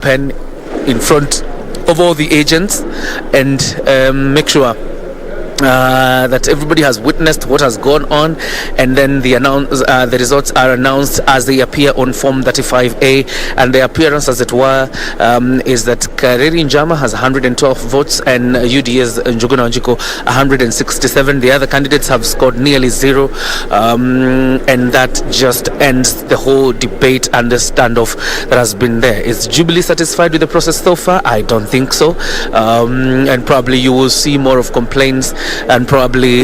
pen in front of all the agents and make sure that everybody has witnessed what has gone on, and then the results are announced as they appear on Form 35A. And the appearance, as it were, is that Kareri Njama has 112 votes and UDA's Njuguna Wanjiku 167. The other candidates have scored nearly zero, and that just ends the whole debate and the standoff that has been there. Is Jubilee satisfied with the process so far? I don't think so, and probably you will see more of complaints and probably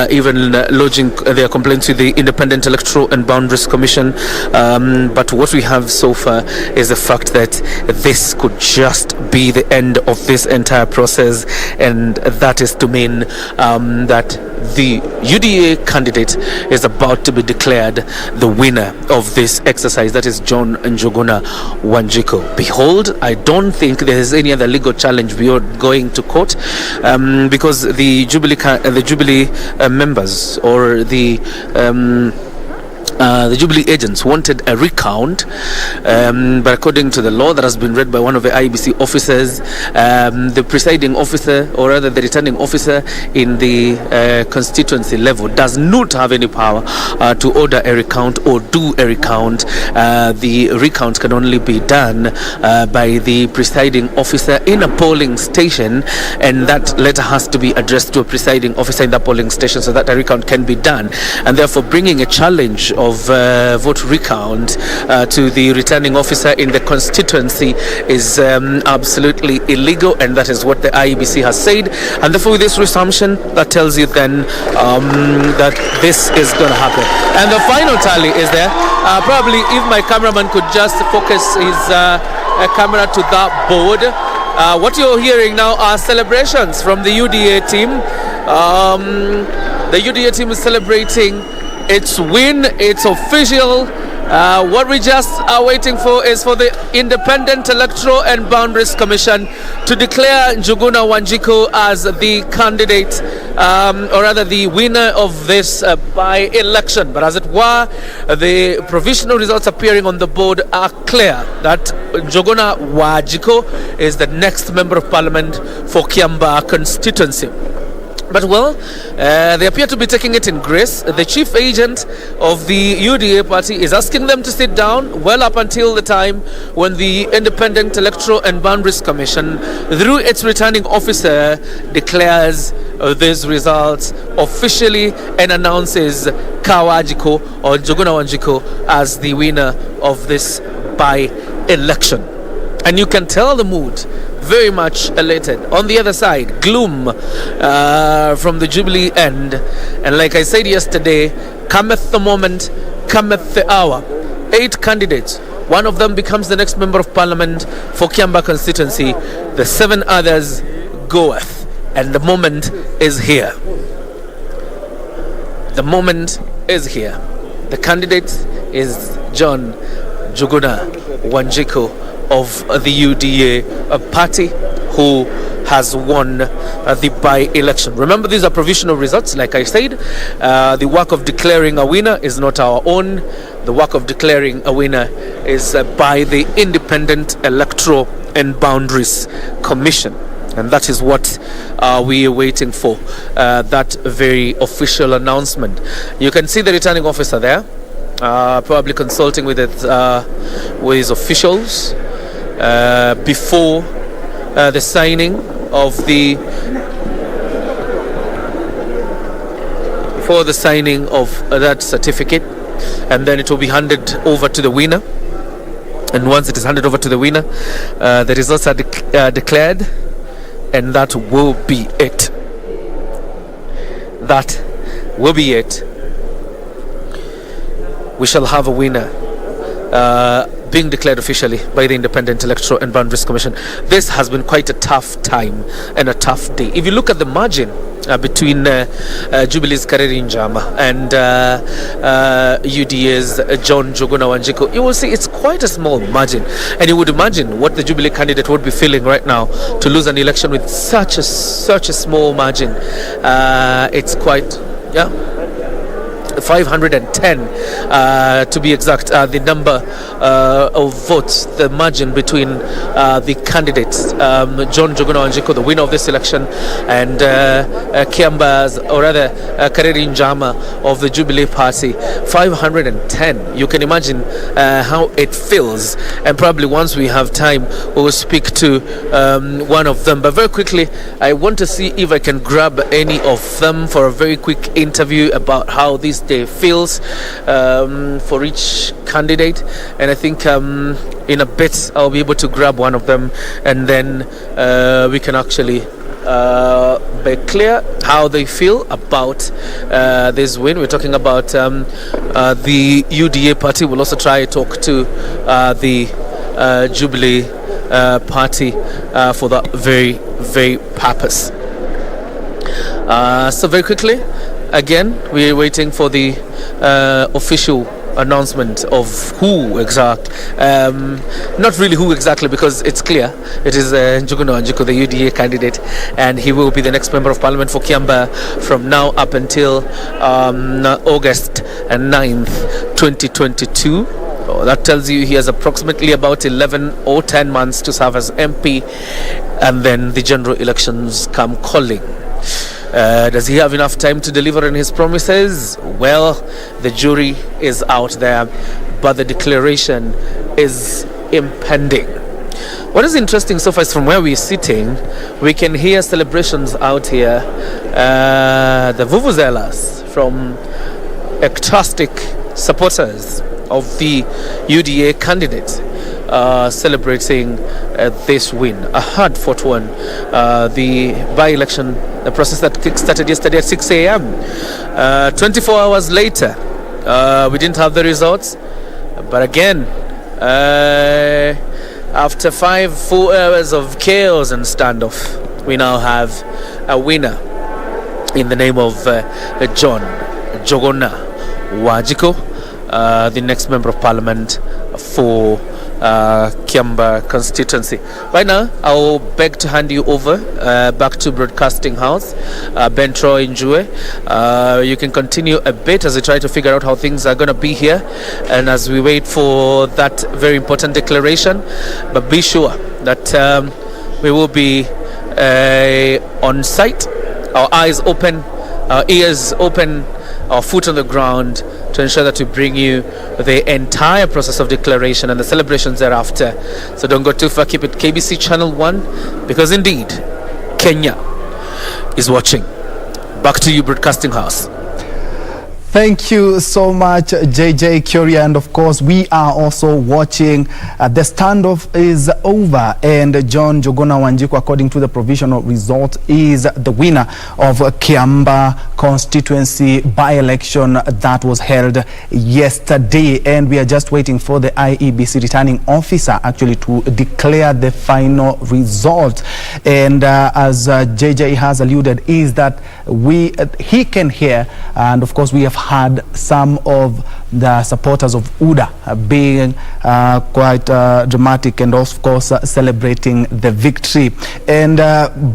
even lodging their complaints with the Independent Electoral and Boundaries Commission. But what we have so far is the fact that this could just be the end of this entire process, and that is to mean that the UDA candidate is about to be declared the winner of this exercise. That is John Njuguna Wanjiku. Behold, I don't think there is any other legal challenge beyond going to court, because the Jubilee members or the Jubilee agents wanted a recount, but according to the law that has been read by one of the IBC officers, the presiding officer, or rather the returning officer in the constituency level, does not have any power to order a recount or do a recount. The recount can only be done by the presiding officer in a polling station, and that letter has to be addressed to a presiding officer in the polling station so that a recount can be done. And therefore, bringing a challenge of vote recount to the returning officer in the constituency is absolutely illegal, and that is what the IEBC has said. And therefore, with this resumption, that tells you then that this is going to happen. And the final tally is there. Probably if my cameraman could just focus his camera to that board. What you're hearing now are celebrations from the UDA team. The UDA team is celebrating its win. It's official. What we just are waiting for is for the Independent Electoral and Boundaries Commission to declare Njuguna Wanjiku as the candidate, or rather the winner of this by-election. But as it were, the provisional results appearing on the board are clear that Njuguna Wanjiku is the next Member of Parliament for Kiamba constituency. But well, they appear to be taking it in grace. The chief agent of the UDA party is asking them to sit down well up until the time when the Independent Electoral and Boundaries Commission, through its returning officer, declares these results officially and announces Kawajiko or Njuguna Wanjiku as the winner of this by-election. And you can tell the mood very much elated. On the other side, gloom from the Jubilee end. And like I said yesterday, cometh the moment, cometh the hour. 8 candidates. One of them becomes the next Member of Parliament for Kiamba constituency. The 7 others goeth. And the moment is here. The moment is here. The candidate is John Njuguna Wanjiku of the UDA party, who has won the by-election. Remember, these are provisional results. Like I said, the work of declaring a winner is not our own. The work of declaring a winner is by the Independent Electoral and Boundaries Commission. And that is what we are waiting for, that very official announcement. You can see the returning officer there, probably consulting with his officials before the signing of that certificate, and then it will be handed over to the winner. And once it is handed over to the winner, the results are declared, and that will be it. That will be it. We shall have a winner being declared officially by the Independent Electoral and Boundaries Commission. This has been quite a tough time and a tough day. If you look at the margin between Jubilee's Kareri Njama and UDA's John Njuguna Wanjiku, you will see it's quite a small margin. And you would imagine what the Jubilee candidate would be feeling right now to lose an election with such a small margin. It's quite, 510 to be exact, the number of votes, the margin between the candidates, John Njuguna Wanjiku, the winner of this election, and Kiamba's, or rather Kareri Njama of the Jubilee Party. 510. You can imagine how it feels, and probably once we have time we will speak to one of them. But very quickly, I want to see if I can grab any of them for a very quick interview about how this day feels for each candidate. And I think in a bit I'll be able to grab one of them, and then we can actually be clear how they feel about this win. We're talking about the UDA party. We'll also try to talk to the Jubilee party for that very, very purpose. So very quickly, again, we're waiting for the official announcement of who exact, not really who exactly, because it's clear it is Njuguna Wanjiku, the UDA candidate, and he will be the next member of parliament for Kiamba from now up until August 9th 2022. That tells you he has approximately about 11 or 10 months to serve as MP, and then the general elections come calling. Does he have enough time to deliver on his promises? Well, the jury is out there, but the declaration is impending. What is interesting so far is from where we're sitting, we can hear celebrations out here. The vuvuzelas from ecstatic supporters of the UDA candidate celebrating this win, a hard-fought one. The by-election, the process that kick-started yesterday at 6 a.m. 24 hours later, we didn't have the results, but again, after 5 full hours of chaos and standoff, we now have a winner in the name of John Njuguna Wanjiku, the next member of parliament for Kiamba constituency. Right now, I'll beg to hand you over back to Broadcasting House, Ben Troy Njue. You can continue a bit as we try to figure out how things are going to be here, and as we wait for that very important declaration. But be sure that we will be on site, our eyes open, our ears open, our foot on the ground, to ensure that we bring you the entire process of declaration and the celebrations thereafter. So don't go too far. Keep it KBC Channel 1, because indeed Kenya is watching. Back to you, Broadcasting House. Thank you so much, JJ Curia. And of course, we are also watching. The standoff is over, and John Njuguna Wanjiku, according to the provisional result, is the winner of Kiamba constituency by-election that was held yesterday. And we are just waiting for the IEBC returning officer actually to declare the final result. And as JJ has alluded, is that he can hear, and of course we have had some of the supporters of UDA being quite dramatic, and of course celebrating the victory. And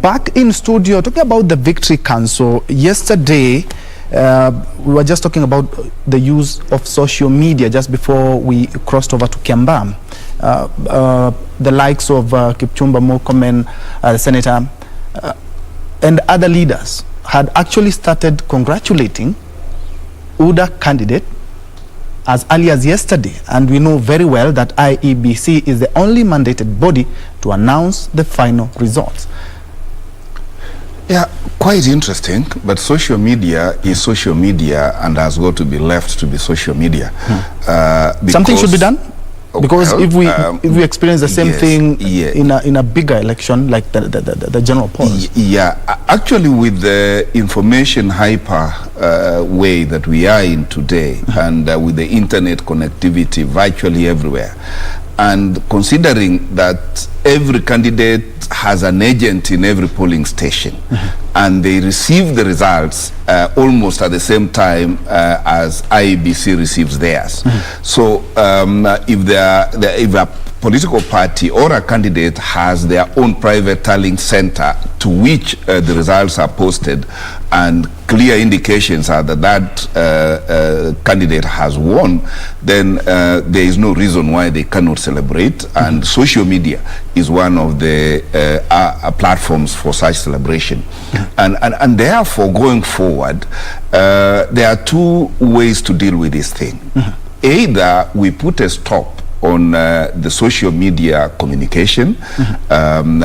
back in studio, talking about the Victory Council, yesterday we were just talking about the use of social media just before we crossed over to Kiamba. The likes of Kipchumba Murkomen, the senator, and other leaders had actually started congratulating UDA candidate as early as yesterday, and we know very well that IEBC is the only mandated body to announce the final results. Yeah, quite interesting, but social media is social media and has got to be left to be social media. Something should be done? Because if we experience the same thing in a bigger election like the general polls. Yeah, actually with the information hyper way that we are in today, and with the internet connectivity virtually everywhere, and considering that every candidate has an agent in every polling station, and they receive the results almost at the same time as IEBC receives theirs. So if a political party or a candidate has their own private tallying center to which the results are posted, and clear indications are that candidate has won, then there is no reason why they cannot celebrate. And social media is one of the platforms for such celebration. And therefore, going forward, there are two ways to deal with this thing. Either we put a stop on the social media communication, and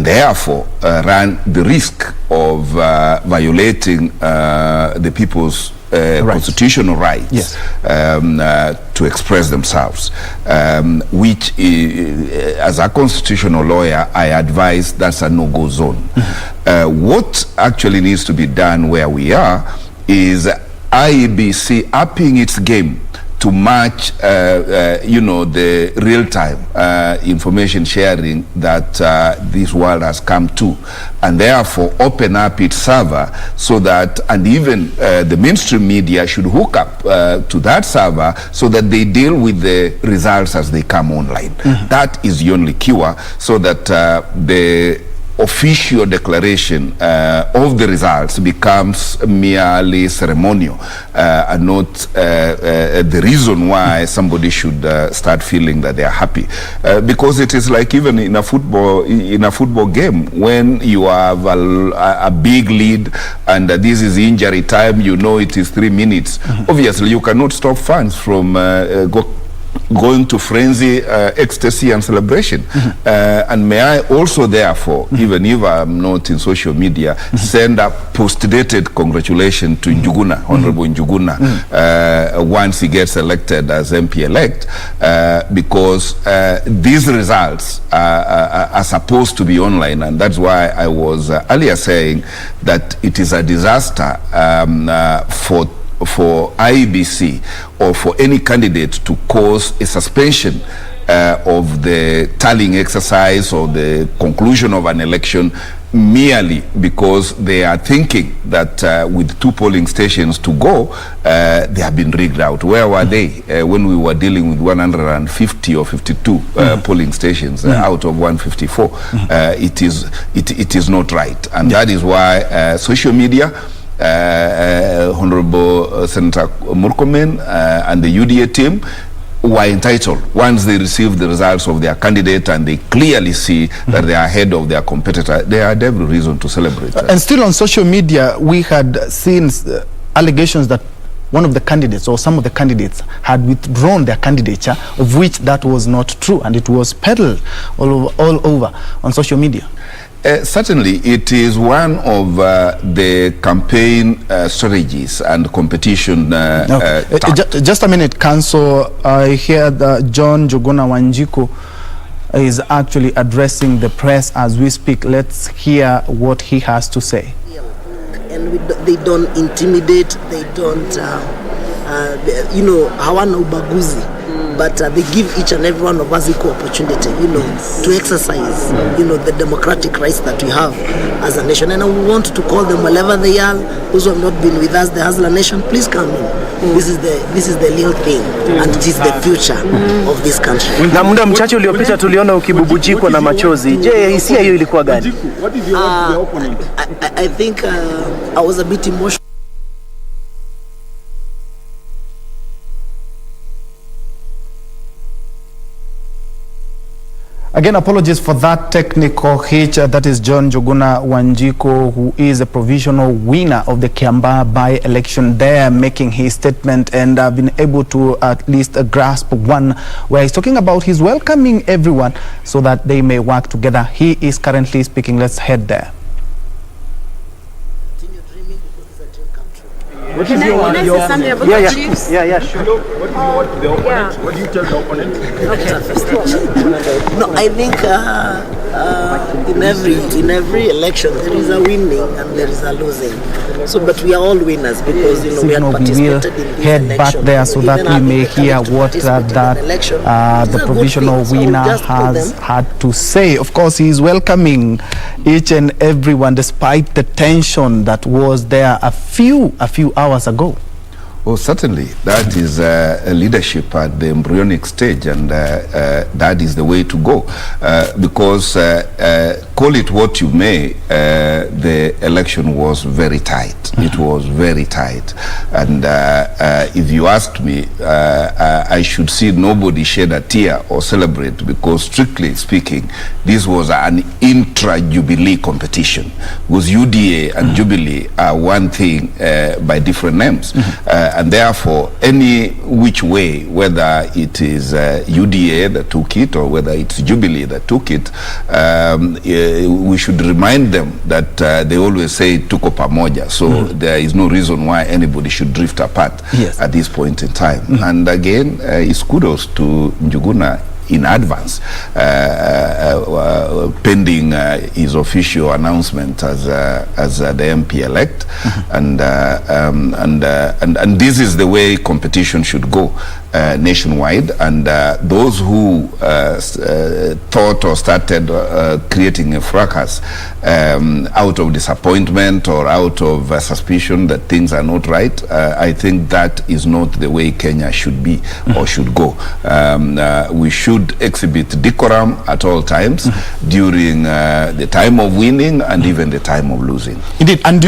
therefore run the risk of violating the people's constitutional rights, to express themselves, which as a constitutional lawyer I advise that's a no-go zone. What actually needs to be done where we are is IEBC upping its game to match, the real-time information sharing that this world has come to, and therefore open up its server so that, and even the mainstream media should hook up to that server so that they deal with the results as they come online. That is the only cure, so that the official declaration of the results becomes merely ceremonial, and not the reason why somebody should start feeling that they are happy, because it is like even in a football game, when you have a big lead and this is injury time, it is 3 minutes. Obviously you cannot stop fans from going to frenzy, ecstasy and celebration. And may I also therefore, even if I'm not in social media, send a post-dated congratulations to Njuguna, Honorable Njuguna, once he gets elected as MP-elect, because these results are supposed to be online, and that's why I was earlier saying that it is a disaster for IEBC or for any candidate to cause a suspension of the tallying exercise or the conclusion of an election merely because they are thinking that with 2 polling stations to go, they have been rigged out. Where were they when we were dealing with 150 or 52 polling stations out of 154? It is not right, and that is why social media, Honorable Senator Murkomen and the UDA team were entitled, once they received the results of their candidate and they clearly see that they are ahead of their competitor, they had every reason to celebrate. And still on social media, we had seen allegations that one of the candidates or some of the candidates had withdrawn their candidature, of which that was not true, and it was peddled all over on social media. Certainly, it is one of the campaign strategies and competition just a minute, Council. I hear that John Njuguna Wanjiku is actually addressing the press as we speak. Let's hear what he has to say. And they don't intimidate, they don't, hawana ubaguzi. But they give each and every one of us equal opportunity, to exercise, the democratic rights that we have as a nation. And we want to call them wherever they are. Those who have not been with us, the Hustler Nation, please come in. This is the real thing, and it is the future of this country. Na muda mchache uliopita tuliona ukibubujikwa na machozi. Je, hisia hiyo ilikuwa gani? I think I was a bit emotional. Again, apologies for that technical hitch. That is John Njuguna Wanjiku, who is a provisional winner of the Kiambaa by-election there, making his statement, and been able to at least grasp one where he's talking about he's welcoming everyone so that they may work together. He is currently speaking. Let's head there. What is your something about the Chiefs? Yeah, sure. What do you want the opponent? What do you tell the opponent? No, I think in every election there is a winning and there is a losing. So, but we are all winners because we have participated in this head election. back there so that we may hear what the provisional winner has had to say. Of course, he is welcoming each and everyone despite the tension that was there a few hours ago. Oh, certainly. That is a leadership at the embryonic stage, and that is the way to go. Because call it what you may, the election was very tight. It was very tight. And if you asked me, I should see nobody shed a tear or celebrate, because strictly speaking, this was an intra-Jubilee competition. Because UDA and Jubilee are one thing by different names. And therefore, any which way, whether it is UDA that took it or whether it's Jubilee that took it, we should remind them that they always say tuko pamoja. So there is no reason why anybody should drift apart at this point in time. And again, it's kudos to Njuguna in advance, pending his official announcement as the MP elect, and this is the way competition should go nationwide. And those who thought or started creating a fracas out of disappointment or out of suspicion that things are not right, I think that is not the way Kenya should be or should go. We should exhibit decorum at all times during the time of winning and even the time of losing. Indeed, and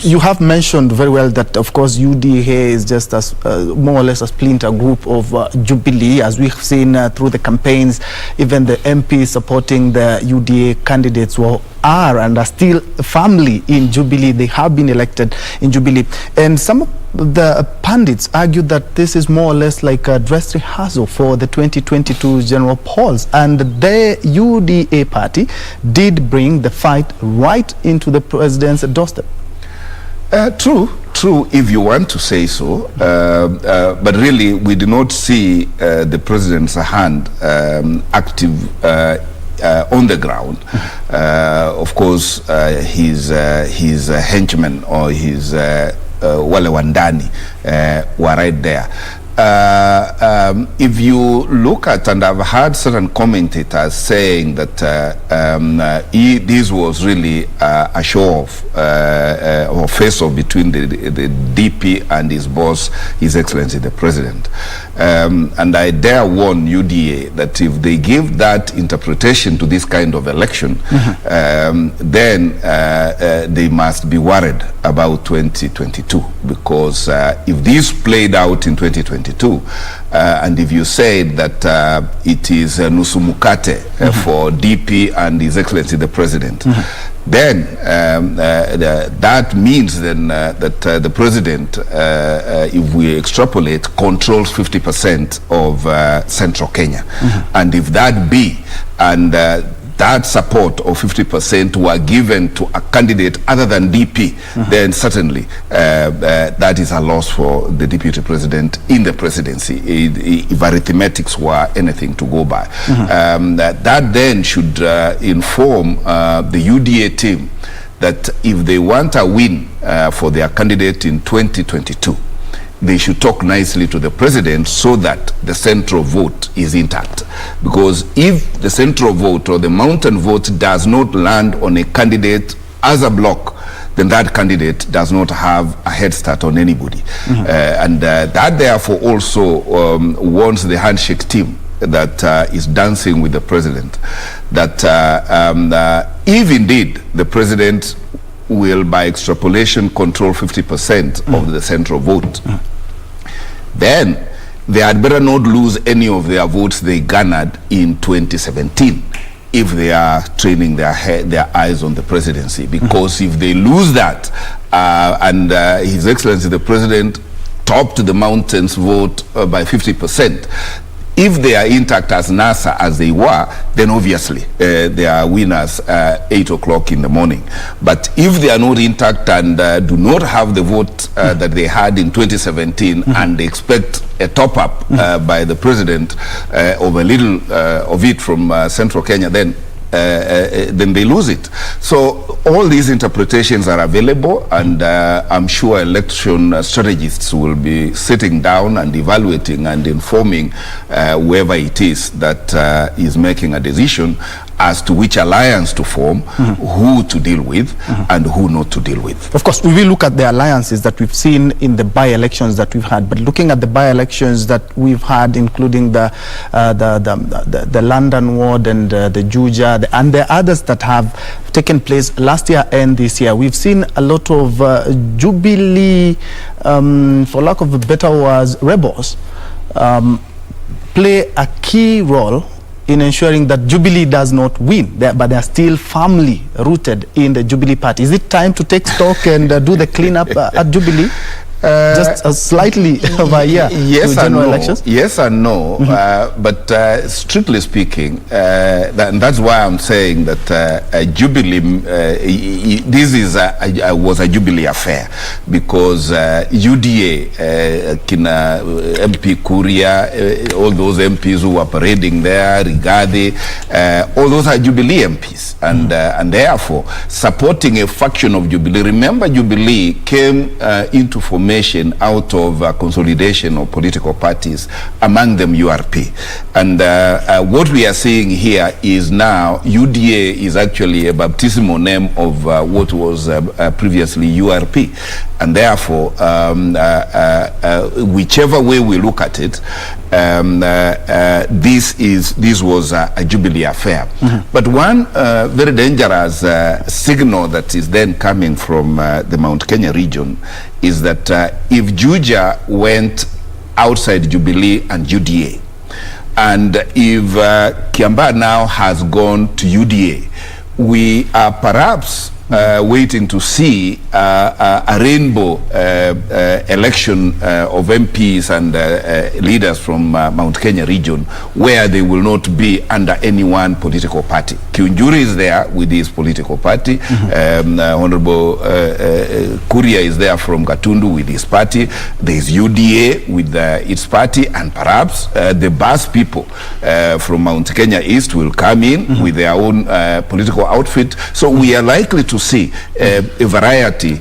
you have mentioned very well that, of course, UDA is just as more or less a splinter group of Jubilee, as we've seen through the campaigns. Even the MPs supporting the UDA candidates are and are still family in Jubilee. They have been elected in Jubilee, and some of the pundits argue that this is more or less like a dress rehearsal for the 2022 general polls, and the UDA party did bring the fight right into the president's doorstep. True, if you want to say so, but really we do not see the president's hand active on the ground. Of course, his henchmen or his wale wandani were right there. If you look at, and I've heard certain commentators saying that this was really a show-off or face-off between the DP and his boss, His Excellency the President. And I dare warn UDA that if they give that interpretation to this kind of election, then they must be worried about 2022, because if this played out in 2022, and if you said that it is nusu mukate for DP and His Excellency the President, then that means then that the President, if we extrapolate, controls 50% of central Kenya. And if that be, and that support of 50% were given to a candidate other than DP, then certainly that is a loss for the Deputy President in the presidency, if arithmetics were anything to go by. That then should inform the UDA team that if they want a win for their candidate in 2022, they should talk nicely to the president so that the central vote is intact. Because if the central vote or the mountain vote does not land on a candidate as a block, then that candidate does not have a head start on anybody. And that therefore also warns the handshake team that is dancing with the president, that if indeed the president will by extrapolation control 50% of the central vote, then they had better not lose any of their votes they garnered in 2017 if they are training their eyes on the presidency. Because if they lose that and His Excellency the President topped the mountains vote by 50%, if they are intact as NASA as they were, then obviously they are winners 8 o'clock in the morning. But if they are not intact and do not have the vote that they had in 2017 and they expect a top-up by the president of a little of it from Central Kenya, then they lose it. So all these interpretations are available, and I'm sure election strategists will be sitting down and evaluating and informing whoever it is that is making a decision as to which alliance to form, who to deal with, and who not to deal with. Of course, we will look at the alliances that we've seen in the by-elections that we've had, but looking at the by-elections that we've had, including the London ward and the Juja, and the others that have taken place last year and this year, we've seen a lot of Jubilee, for lack of a better words, rebels, play a key role in ensuring that Jubilee does not win, but they are still firmly rooted in the Jubilee party. Is it time to take stock and do the cleanup at Jubilee? Just slightly over a year yes to general elections? Yes and no. But strictly speaking, and that's why I'm saying that Jubilee, this is was a Jubilee affair, because UDA, Kina MP Kuria, all those MPs who were parading there, Rigadi, all those are Jubilee MPs, and therefore supporting a faction of Jubilee. Remember, Jubilee came into formation out of consolidation of political parties, among them URP. And what we are seeing here is now UDA is actually a baptismal name of what was previously URP. And therefore, whichever way we look at it, this was a Jubilee affair. But one very dangerous signal that is then coming from the Mount Kenya region is that if Juja went outside Jubilee and UDA, and if Kiambaa now has gone to UDA, we are perhaps waiting to see a rainbow election of MPs and leaders from Mount Kenya region, where they will not be under any one political party. Kiunjuri is there with his political party. Honorable Kuria is there from Gatundu with his party. There is UDA with its party, and perhaps the Bas people from Mount Kenya East will come in with their own political outfit. So we are likely to see a variety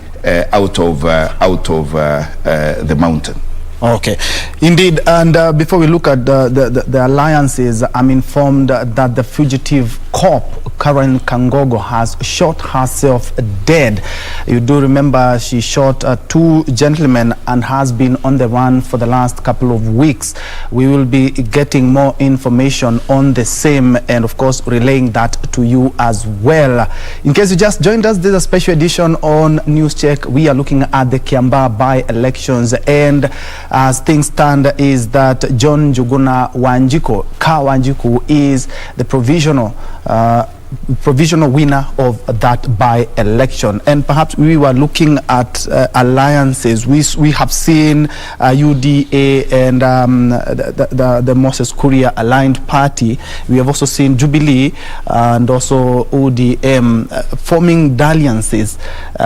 out of the mountain. Okay, indeed. And before we look at the alliances, I'm informed that the fugitive cop Karen Kangogo has shot herself dead. You do remember she shot two gentlemen and has been on the run for the last couple of weeks. We will be getting more information on the same, and of course relaying that to you as well. In case you just joined us, this is a special edition on Newscheck. We are looking at the Kiambaa by-elections, and as things stand is that John Njuguna Wanjiku, Ka Wanjiku, is the provisional winner of that by-election. And perhaps we were looking at alliances. We have seen UDA and the Moses Kuria aligned party. We have also seen Jubilee and also ODM forming alliances.